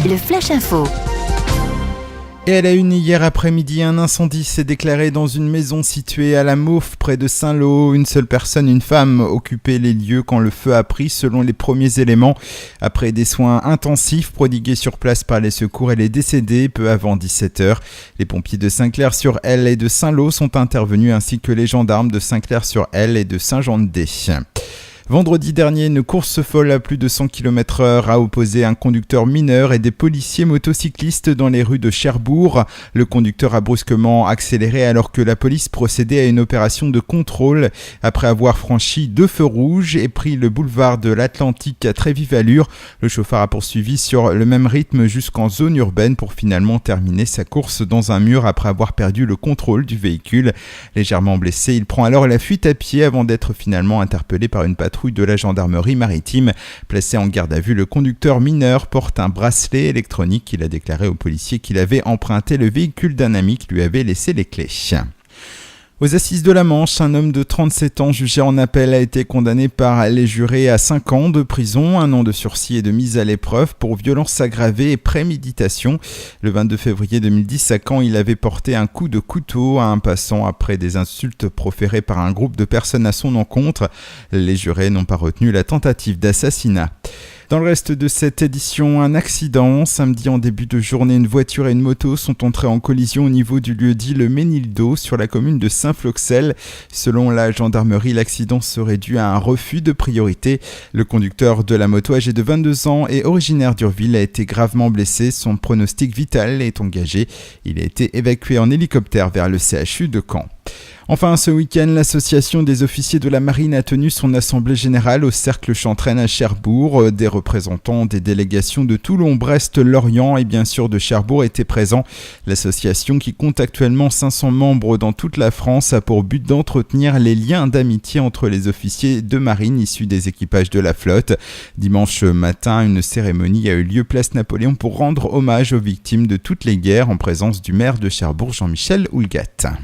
le Flash Info. Et à la une, hier après-midi, un incendie s'est déclaré dans une maison située à la Mauve, près de Saint-Lô. Une seule personne, une femme, occupait les lieux quand le feu a pris, selon les premiers éléments. Après des soins intensifs prodigués sur place par les secours, elle est décédée peu avant 17h. Les pompiers de Saint-Clair-sur-Elle et de Saint-Lô sont intervenus, ainsi que les gendarmes de Saint-Clair-sur-Elle et de Saint-Jean-de-Dé. Vendredi dernier, une course folle à plus de 100 km/h a opposé un conducteur mineur et des policiers motocyclistes dans les rues de Cherbourg. Le conducteur a brusquement accéléré alors que la police procédait à une opération de contrôle. Après avoir franchi 2 feux rouges et pris le boulevard de l'Atlantique à très vive allure, le chauffeur a poursuivi sur le même rythme jusqu'en zone urbaine pour finalement terminer sa course dans un mur après avoir perdu le contrôle du véhicule. Légèrement blessé, il prend alors la fuite à pied avant d'être finalement interpellé par une patrouille de la gendarmerie maritime. Placé en garde à vue, le conducteur mineur porte un bracelet électronique. Il a déclaré aux policiers qu'il avait emprunté le véhicule d'un ami qui lui avait laissé les clés. Aux assises de la Manche, un homme de 37 ans jugé en appel a été condamné par les jurés à 5 ans de prison, 1 an de sursis et de mise à l'épreuve pour violence aggravée et préméditation. Le 22 février 2010, à Caen, il avait porté un coup de couteau à un passant après des insultes proférées par un groupe de personnes à son encontre. Les jurés n'ont pas retenu la tentative d'assassinat. Dans le reste de cette édition, un accident. Samedi en début de journée, une voiture et une moto sont entrées en collision au niveau du lieu-dit Le Ménildo sur la commune de Saint-Floxel. Selon la gendarmerie, l'accident serait dû à un refus de priorité. Le conducteur de la moto, âgé de 22 ans et originaire d'Urville, a été gravement blessé. Son pronostic vital est engagé. Il a été évacué en hélicoptère vers le CHU de Caen. Enfin, ce week-end, l'association des officiers de la marine a tenu son assemblée générale au Cercle Chantraine à Cherbourg. Des représentants des délégations de Toulon, Brest, Lorient et bien sûr de Cherbourg étaient présents. L'association, qui compte actuellement 500 membres dans toute la France, a pour but d'entretenir les liens d'amitié entre les officiers de marine issus des équipages de la flotte. Dimanche matin, une cérémonie a eu lieu place Napoléon pour rendre hommage aux victimes de toutes les guerres en présence du maire de Cherbourg, Jean-Michel Houlgat.